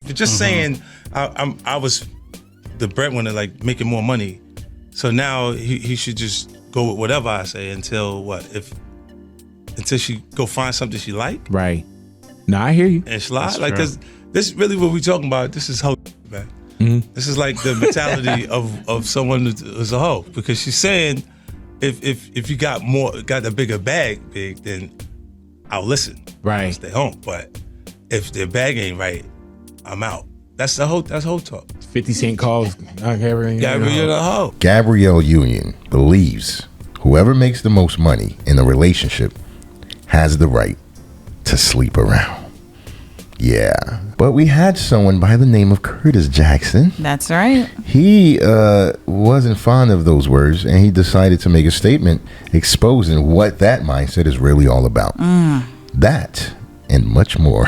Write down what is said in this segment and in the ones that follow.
You're just saying I was the breadwinner, like making more money. So now he should just go with whatever I say until she go find something she like. Right. No, I hear you. And slide. Like this is really what we talking about. This is hoe, man. Mm-hmm. This is like the mentality of someone who's a hoe. Because she's saying if you got the bigger bag, then I'll listen. Right. I'll stay home. But if their bag ain't right, I'm out. That's hoe talk. 50 Cent calls Gabrielle the hoe. Gabrielle Union believes whoever makes the most money in a relationship has the right to sleep around. Yeah. But we had someone by the name of Curtist Jackson. That's right. He wasn't fond of those words, and he decided to make a statement exposing what that mindset is really all about. That and much more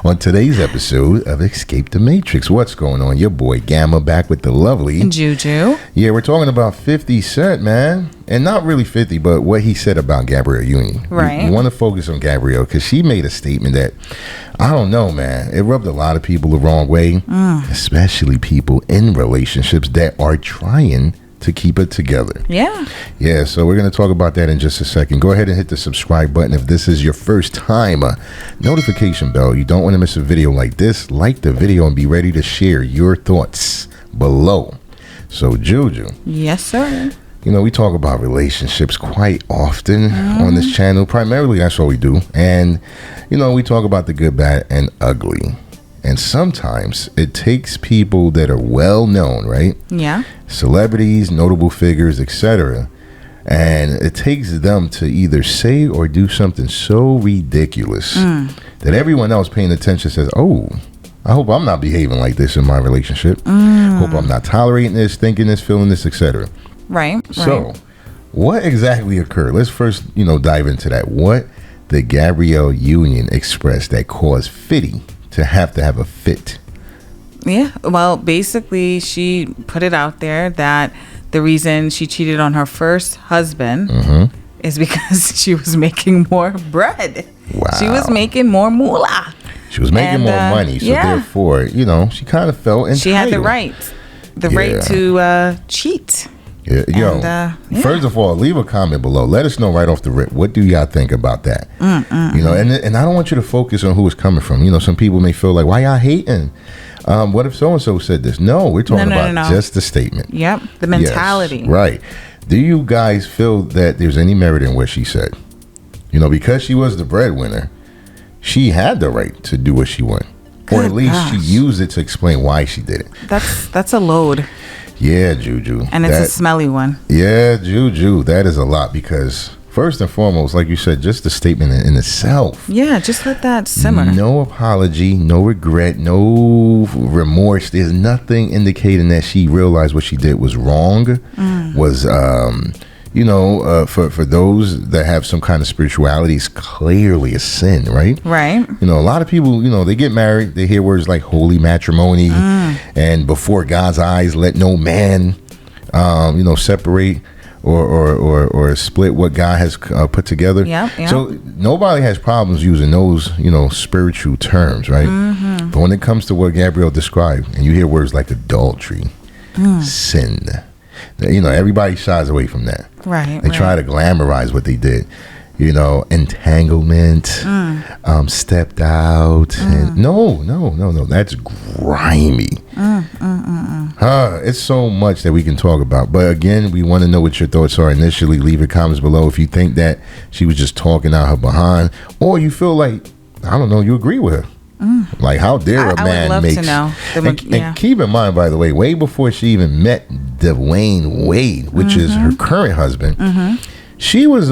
on today's episode of Escape the Matrix. What's going on? Your boy Gamma back with the lovely Juju. Yeah, we're talking about 50 Cent, man. And not really 50, but what he said about Gabrielle Union. Right. We want to focus on Gabrielle because she made a statement that, I don't know, man, it rubbed a lot of people the wrong way, especially people in relationships that are trying to keep it together. Yeah, so we're going to talk about that in just a second. Go ahead and hit the subscribe button if this is your first time. Notification bell. You don't want to miss a video like this. Like the video and be ready to share your thoughts below. So, Juju. Yes, sir. You know, we talk about relationships quite often on this channel. Primarily, that's what we do. And, you know, we talk about the good, bad, and ugly. And sometimes it takes people that are well known, right? Yeah. Celebrities, notable figures, etc. And it takes them to either say or do something so ridiculous that everyone else paying attention says, oh, I hope I'm not behaving like this in my relationship. Hope I'm not tolerating this, thinking this, feeling this, etc. Right. So what exactly occurred? Let's first, dive into that. What did Gabrielle Union express that caused 50 to have a fit? Yeah, well, basically, she put it out there that the reason she cheated on her first husband is because she was making more bread. Wow. She was making more moolah. She was making more money, so therefore, she kind of felt entitled. She had the right to cheat. Yeah. First of all, leave a comment below. Let us know right off the rip. What do y'all think about that? And I don't want you to focus on who it's coming from. Some people may feel like, why y'all hating? What if so-and-so said this? No, we're talking about just the statement. Yep, the mentality. Yes, right. Do you guys feel that there's any merit in what she said? Because she was the breadwinner, she had the right to do what she wanted. Or at least she used it to explain why she did it. That's a load. Yeah, Juju. And it's a smelly one. Yeah, Juju. That is a lot because first and foremost, like you said, just the statement in itself. Yeah, just let that simmer. No apology, no regret, no remorse. There's nothing indicating that she realized what she did was wrong. Was for those that have some kind of spirituality, it's clearly a sin, right? Right. A lot of people, they get married, they hear words like holy matrimony and before God's eyes, let no man, separate or split what God has put together. Yeah. So nobody has problems using those, spiritual terms, right? But when it comes to what Gabrielle described, and you hear words like adultery, sin, everybody shies away from that. Right. They try to glamorize what they did. Entanglement, stepped out. And no. That's grimy. It's so much that we can talk about. But again, we want to know what your thoughts are initially. Leave your comments below if you think that she was just talking out her behind, or you feel like, I don't know, you agree with her. Like, how dare a man I would love make... to know. And keep in mind, by the way before she even met Dwayne Wade, which is her current husband, she was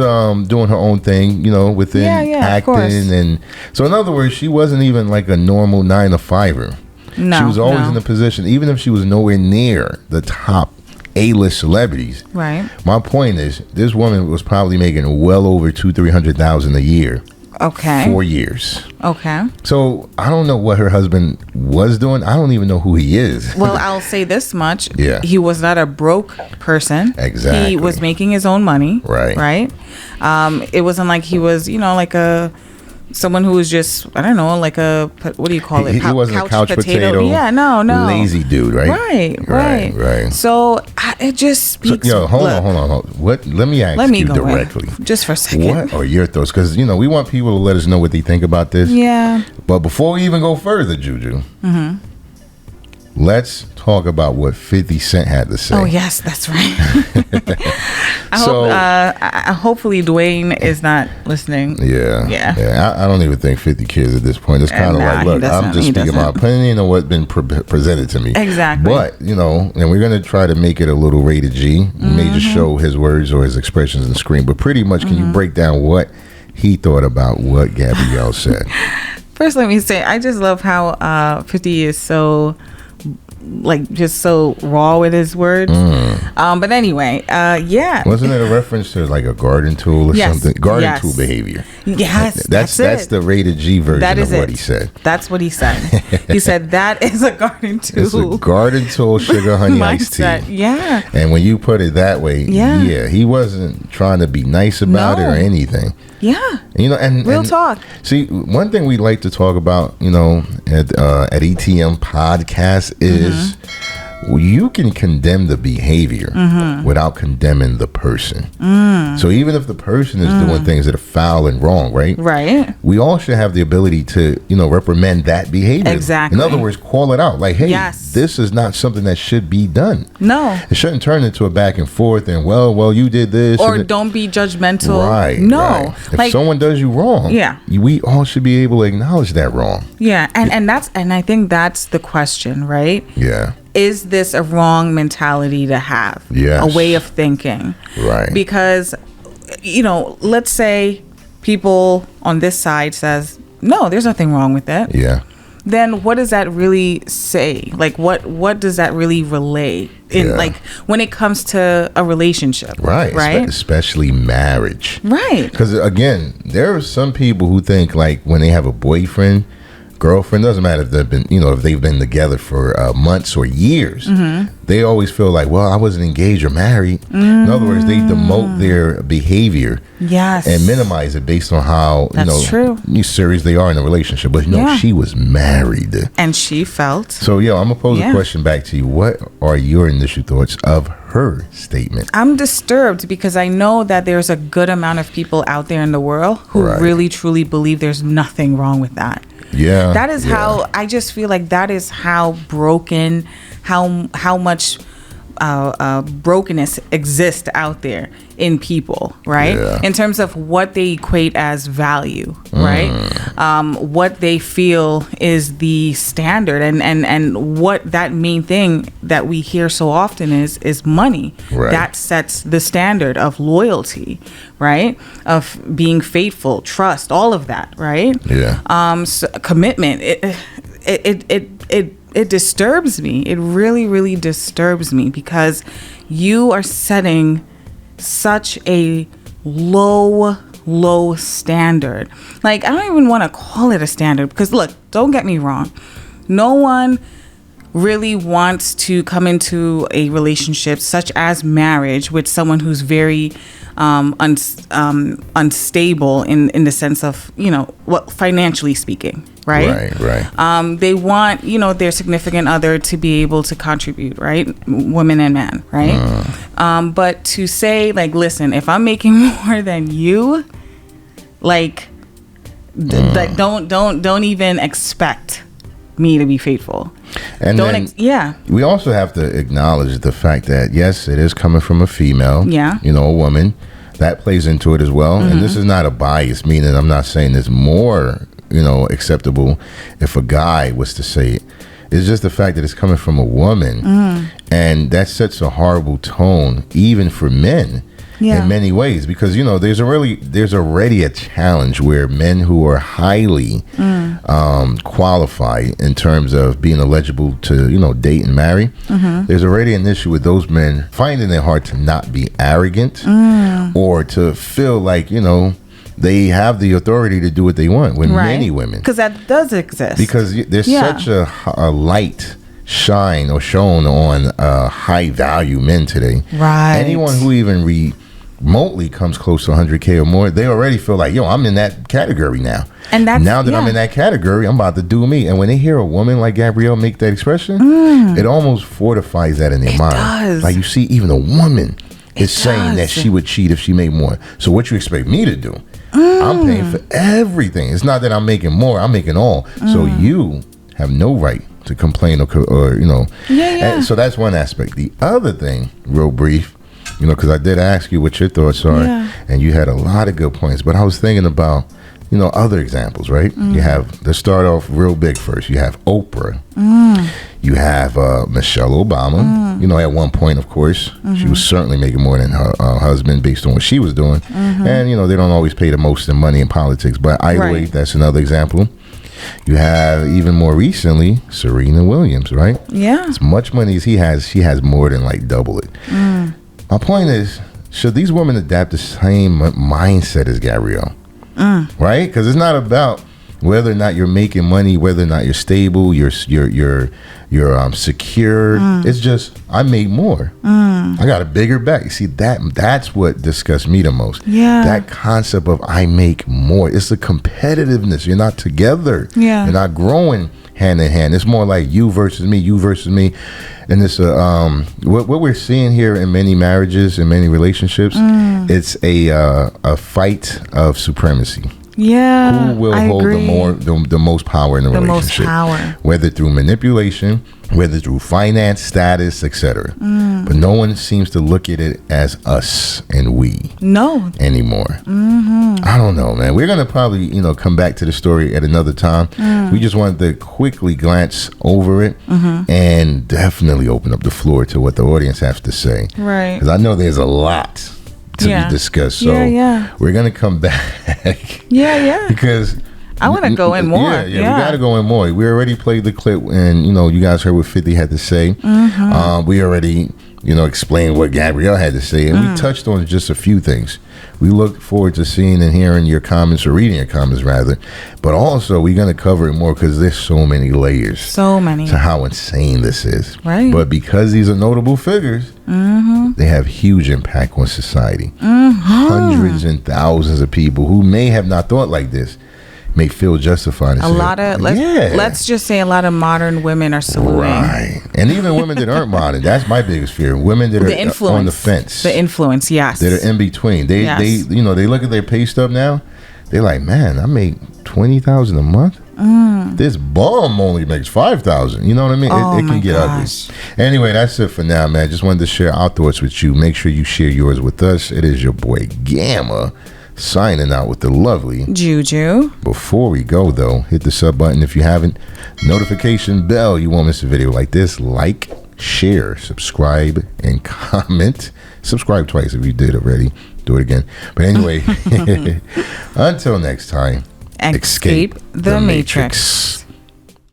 doing her own thing, within acting. And so, in other words, she wasn't even like a normal 9-to-5er. No, she was always in a position, even if she was nowhere near the top A-list celebrities. Right. My point is, this woman was probably making well over $200,000-300,000 a year. Okay. 4 years. Okay. So I don't know what her husband was doing. I don't even know who he is. Well, I'll say this much. Yeah. He was not a broke person. Exactly. He was making his own money. Right. Right. It wasn't like he was, like a someone who was just, I don't know, like what do you call it? He wasn't a couch potato. Yeah, no. Lazy dude, right? Right. So it just speaks. So, hold on. What? Let me ask you directly. Just for a second. What are your thoughts? Because, we want people to let us know what they think about this. Yeah. But before we even go further, Juju, let's talk about what 50 Cent had to say. Oh, yes, that's right. Hopefully Dwayne is not listening. Yeah. I don't even think 50 cares at this point. It's kind of like, look, I'm just speaking my opinion on what's been presented to me. Exactly. But, and we're going to try to make it a little rated G. We may just show his words or his expressions on the screen. But pretty much, can you break down what he thought about what Gabrielle said? First, let me say, I just love how 50 is so... just so raw with his words. But anyway, wasn't it a reference to like a garden tool or something? Garden tool behavior. Yes, that's the rated G version of what he said. That's what he said. He said that is a garden tool. It's a garden tool, sugar honey iced tea. Yeah. And when you put it that way, he wasn't trying to be nice about it or anything. Yeah. And real talk. See, one thing we like to talk about, at ETM podcast is you can condemn the behavior without condemning the person. So even if the person is doing things that are foul and wrong, right? We all should have the ability to, reprimand that behavior. Exactly. In other words, call it out. Like, hey, this is not something that should be done. No. It shouldn't turn into a back and forth and, well, you did this. Or don't be judgmental. Right. No. Right. If someone does you wrong, we all should be able to acknowledge that wrong. Yeah. And I think that's the question, right? Yeah. Is this a wrong mentality to have? Yes. A way of thinking? Right. Because, let's say people on this side says, no, there's nothing wrong with it. Yeah. Then what does that really say? Like, what does that really relay in, like, when it comes to a relationship? Right. Especially marriage. Right. Because, again, there are some people who think, like, when they have a boyfriend, girlfriend, doesn't matter if they've been, if they've been together for months or years, they always feel like, well, I wasn't engaged or married. In other words, they demote their behavior and minimize it based on how, serious they are in a relationship. But, she was married. And she felt. So, I'm going to pose a question back to you. What are your initial thoughts of her statement? I'm disturbed because I know that there's a good amount of people out there in the world who really, truly believe there's nothing wrong with that. Yeah. That is how I just feel like that is how broken, how much brokenness exists out there in people, right? Yeah. In terms of what they equate as value, right? What they feel is the standard, and what that main thing that we hear so often is money. Right. That sets the standard of loyalty, right? Of being faithful, trust, all of that, right? Yeah. So commitment. It disturbs me. It really, really disturbs me because you are setting such a low standard. Like, I don't even want to call it a standard because, look, don't get me wrong. No one really wants to come into a relationship such as marriage with someone who's very unstable in the sense of, financially speaking. Right. They want, their significant other to be able to contribute, right? Women and men, right? But to say, like, listen, if I'm making more than you, like, don't even expect me to be faithful. And we also have to acknowledge the fact that, yes, it is coming from a female, a woman. That plays into it as well. And this is not a bias, meaning I'm not saying it's more acceptable if a guy was to say it. It's just the fact that it's coming from a woman, and that sets a horrible tone even for men in many ways, because there's already a challenge where men who are highly qualified in terms of being eligible to date and marry, there's already an issue with those men finding it hard to not be arrogant or to feel like they have the authority to do what they want with many women. Because that does exist. Because there's such a light shown on high value men today. Right. Anyone who even remotely comes close to 100K or more, they already feel like, yo, I'm in that category now. And that's, now that I'm in that category, I'm about to do me. And when they hear a woman like Gabrielle make that expression, it almost fortifies that in their mind. Does. Like, you see, even a woman is saying that she would cheat if she made more. So what you expect me to do? I'm paying for everything. It's not that I'm making more, I'm making all. So you have no right to complain or you know. And so that's one aspect. The other thing, real brief, you know, because I did ask you what your thoughts are, and you had a lot of good points. But I was thinking about, you know, other examples, right? You have, let's start off real big first. You have Oprah. You have Michelle Obama. You know, at one point, of course, she was certainly making more than her husband based on what she was doing. And, you know, they don't always pay the most in money in politics. But either way, that's another example. You have, even more recently, Serena Williams, right? Yeah. As much money as he has, she has more than like double it. My point is, should these women adapt the same mindset as Gabrielle? Right? Because it's not about whether or not you're making money, whether or not you're stable, you're secure. It's just, I made more. I got a bigger back. See, that's what disgusts me the most. That concept of I make more. It's the competitiveness. You're not together. You're not growing hand in hand. It's more like you versus me, you versus me. And it's what we're seeing here in many marriages, in many relationships, it's a fight of supremacy. Who will hold the most power in the relationship? Whether through manipulation, whether through finance, status, etc. But no one seems to look at it as us and we anymore. I don't know, man. We're gonna probably, you know, come back to the story at another time. We just wanted to quickly glance over it and definitely open up the floor to what the audience has to say. Right. Because I know there's a lot to be discussed. So we're gonna come back. Because I want to go in more. We got to go in more. We already played the clip, and you know, you guys heard what 50 had to say. We already, you know, explained what Gabrielle had to say, and we touched on just a few things. We look forward to seeing and hearing your comments, or reading your comments rather. But also, we're going to cover it more because there's so many layers. To how insane this is. Right. But because these are notable figures, they have huge impact on society. Hundreds and thousands of people who may have not thought like this may feel justified. Let's just say a lot of modern women are saluting. Right. And even women that aren't modern. That's my biggest fear. Women that are on the fence. The influence, yes. That are in between. They you know, they look at their pay stub now. They're like, man, I make $20,000 a month. This bum only makes $5,000. You know what I mean? It can get ugly. Anyway, that's it for now, man. Just wanted to share our thoughts with you. Make sure you share yours with us. It is your boy Gamma, signing out with the lovely Juju. Before we go, though, hit the sub button if you haven't. Notification bell. You won't miss a video like this. Like, share, subscribe, and comment. Subscribe twice if you did already. Do it again. But anyway, until next time, escape the Matrix.